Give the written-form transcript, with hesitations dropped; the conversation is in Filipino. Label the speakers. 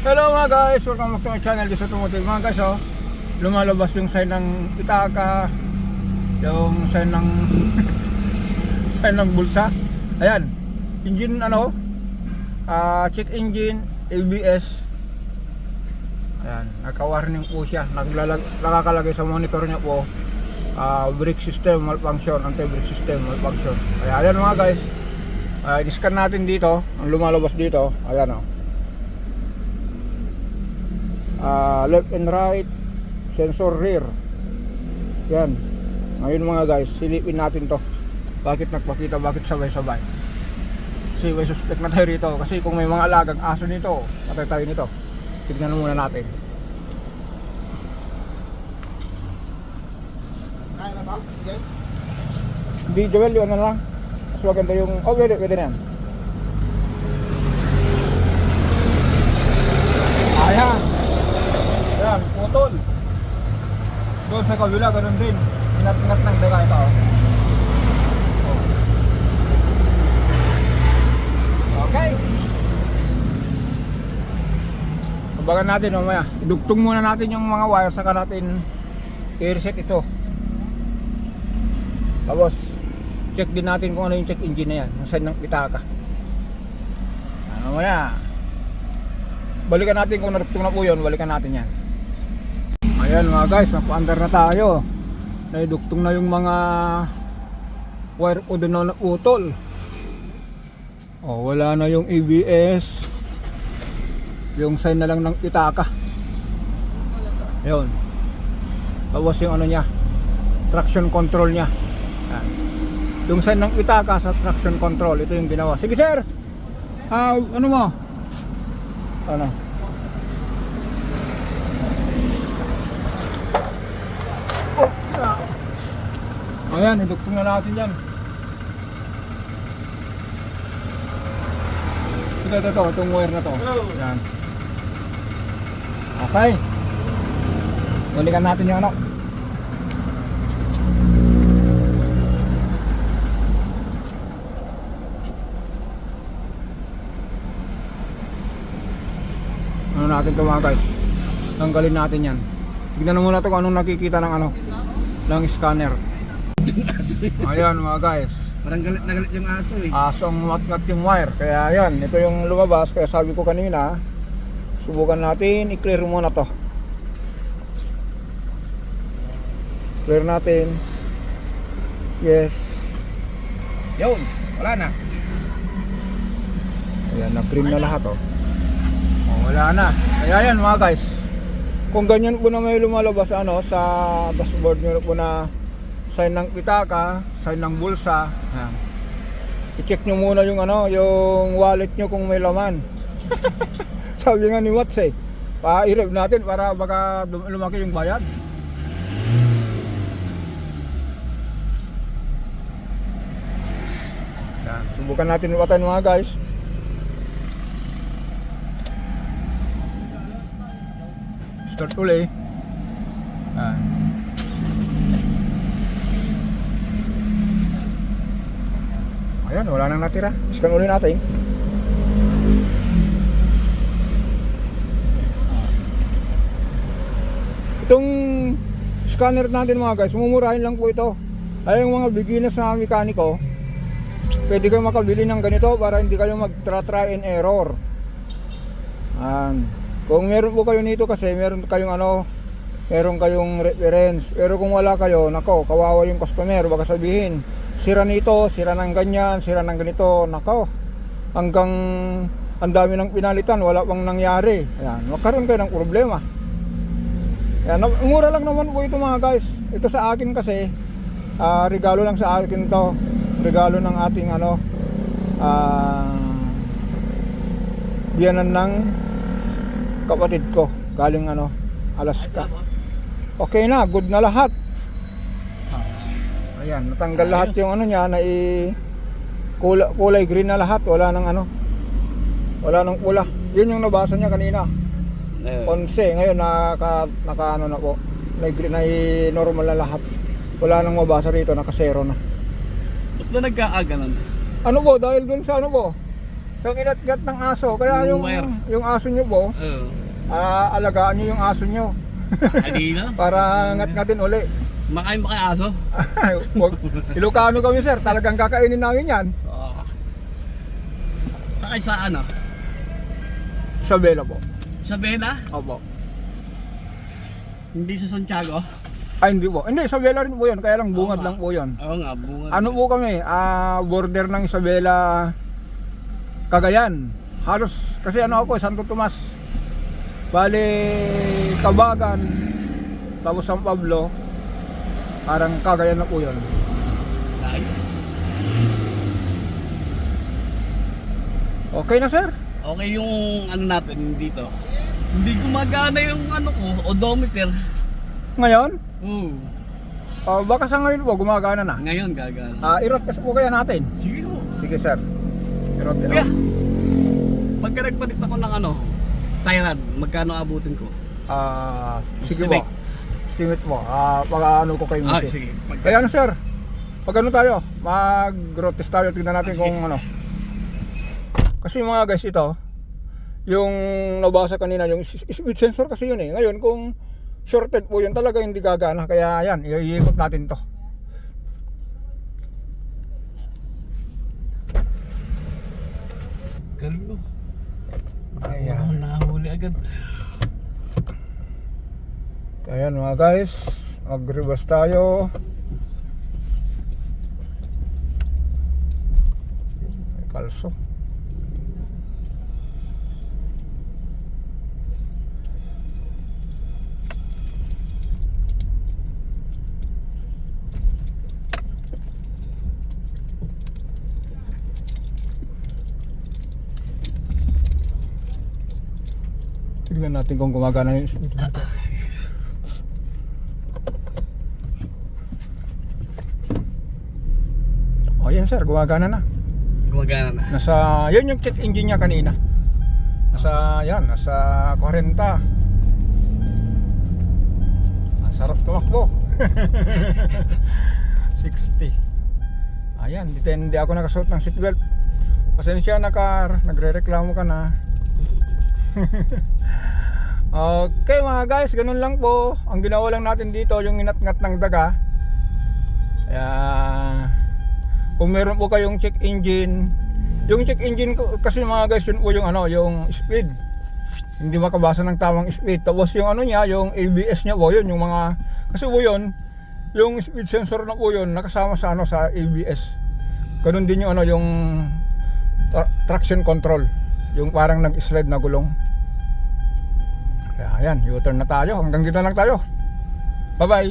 Speaker 1: Hello mga guys, welcome back to my channel, This Automotive. Mga guys, lumalabas yung sign ng pitaka, yung sign ng sign ng bulsa. Ayan, engine check engine, ABS. Ayan, naka-warning po siya. Nakakalagay sa monitor niya po, brake system malfunction, anti-brake system malfunction. Kaya ayan mga guys, i-scan natin dito, ang lumalabas dito. Ayan left and right, sensor rear. Yan. Ngayon mga guys, silipin natin to. Bakit nagpakita, bakit sabay-sabay? Kasi may suspect na tayo rito. Kasi kung may mga alagang aso nito, patay tayo nito. Tignan muna natin.
Speaker 2: Kaya na ba? Yes.
Speaker 1: Hindi, Joel, yun na lang. Mas maganda yung, pwede na yan. Ayan. Ayan, putol. Doon sa kabila, ganun din. Inat-ingat ng daga ito. Okay. Abangan natin mamaya. Idugtong muna natin yung mga wire, saka natin i-reset ito. Tapos check din natin kung ano yung check engine na yan, yung side ng pitaka. Mamaya balikan natin kung narugtong na po yun, balikan natin yan. Ayan mga guys, napaandar na tayo. Naidugtong na yung mga wire po doon na utol. Wala na yung ABS. Yung sign na lang ng pitaka. Ayun. Tapos yung ano niya, traction control niya. Ayan. Yung sign ng pitaka sa traction control, ito yung ginawa. Sige sir, ano mo? Ano? Ayan, idugtong na natin yan. Ito, itong wire na to. Ayan. Okay. Balikan natin yung ano. Ano natin ito mga guys. Tanggalin natin yan. Tignan muna ito kung anong nakikita ng ano, ng scanner. Ayan mga guys,
Speaker 2: Parang galit na galit yung aso eh.
Speaker 1: asong matngat yung wire. Kaya yan, ito yung lumabas. Kaya sabi ko kanina, subukan natin, i-clear muna to. Clear natin. Yes.
Speaker 2: Yun, wala na.
Speaker 1: Ayan, na-clean na lahat wala na. Kaya yan mga guys, kung ganyan po na may lumalabas sa dashboard nyo po na sign ng pitaka, sign ng bulsa, i-check nyo muna yung yung wallet nyo kung may laman. Sabi nga ni Watts pa-i-rev natin para baka lumaki yung bayad. Yan, subukan natin iwatan mga guys. Start uli. Ayan, wala nang natira. Scan uli natin. Itong scanner natin mga guys, mumurahin lang po ito. Ay yung mga beginners na mekaniko, pwede kayo makabili ng ganito para hindi kayo mag-try and error. Kung meron po kayo nito kasi meron kayong reference. Pero kung wala kayo, nako, kawawa yung customer. Baka sabihin, sira nito, sira ng ganyan, sira ng ganito, nako, hanggang ang dami ng pinalitan, wala pang nangyari. Ayan, magkaroon kayo ng problema. Ayan, mura lang naman po ito mga guys. Ito sa akin kasi, regalo lang sa akin to. Regalo ng ating biyanan ng kapatid ko, galing Alaska. Okay na, good na lahat. Ayan, natanggal lahat yung niya na kulay green na lahat, wala nang pula. Yun yung nabasa niya kanina. 11, ngayon naka na po. Na normal na lahat. Wala nang mabasa rito, naka 0 na.
Speaker 2: Ba't ba nagkaaga nun?
Speaker 1: Ano po, dahil dun sa Yung inat-ngat ng aso, kaya
Speaker 3: Yung
Speaker 1: yung,
Speaker 3: wire.
Speaker 1: yung aso nyo po,
Speaker 3: Oo.
Speaker 1: alagaan nyo yung aso nyo.
Speaker 3: Kanina?
Speaker 1: Para ngat-ngatin uli.
Speaker 3: Makain ba kay aso?
Speaker 1: Wag- Ilocano kami sir, talagang kakainin namin yan.
Speaker 3: Oo. Sakay sa ano?
Speaker 1: Isabela po.
Speaker 3: Sa Bena?
Speaker 1: Opo.
Speaker 3: Hindi sa Santiago?
Speaker 1: Ay hindi po. Hindi, Isabela rin po yun, kaya lang bungad
Speaker 3: Oo nga.
Speaker 1: lang po yun.
Speaker 3: Oo nga, bunga.
Speaker 1: Ano po kami, border ng Isabela, Cagayan. Halos, kasi ano ako, Santo Tomas. Bali, Kabagan, tapos San Pablo, parang Cagayan na po yun.
Speaker 3: Ay,
Speaker 1: Okay na sir?
Speaker 3: okay yung ano natin dito. Hindi gumagana yung ano ko, odometer.
Speaker 1: Ngayon?
Speaker 3: Oo.
Speaker 1: Baka sa ngayon po, gumagana na.
Speaker 3: Ngayon gagana.
Speaker 1: Irot test po kaya natin.
Speaker 3: Sige po.
Speaker 1: Sige sir. Irot test.
Speaker 3: Kuya, pagka nagpalit ako ng ano, Thailand, magkano abutin ko?
Speaker 1: Sige po.
Speaker 3: Estimate.
Speaker 1: Estimate mo. Pag ano ko kayo
Speaker 3: Ah,
Speaker 1: misis.
Speaker 3: sige.
Speaker 1: Kaya ano sir, pag ano tayo, mag-road test tayo, tignan natin
Speaker 3: Sige.
Speaker 1: kung ano. Kasi mga guys, ito, yung nabasa kanina, yung speed sensor kasi yun eh. Ngayon, kung shorted po yun, talaga hindi gagana. Kaya yan, iikot natin to.
Speaker 3: Galing mo.
Speaker 1: Ayan.
Speaker 3: Oh, nahuli agad.
Speaker 1: Ayan mga guys, mag-reverse tayo. May kalso. Tignan natin kung gumagana yung speed natin. Oh, yan sir, gumagana na.
Speaker 3: Gumagana na.
Speaker 1: Nasa, yun yung check engine niya kanina. Nasa 40. Ang sarap tumakbo. 60. Ayan, hindi ako nakasuot ng seatbelt. Pasensya na car, nagre-reklamo ka na. Okay mga guys, ganun lang po. Ang ginawa lang natin dito, yung inat-ngat ng daga. Kaya kung meron po kayong check engine, yung check engine ko kasi mga guys, yun po yung ano, yung speed. Hindi makabasa ng tamang speed. Tapos yung ano niya, yung ABS niya po, yun yung mga, kasi po yun, yung speed sensor na po yun, nakasama sa ano, sa ABS. Ganun din yung ano, yung traction control, yung parang nag-slide na gulong. Kaya ayan, U-turn na tayo. Hanggang dito lang tayo. Bye bye.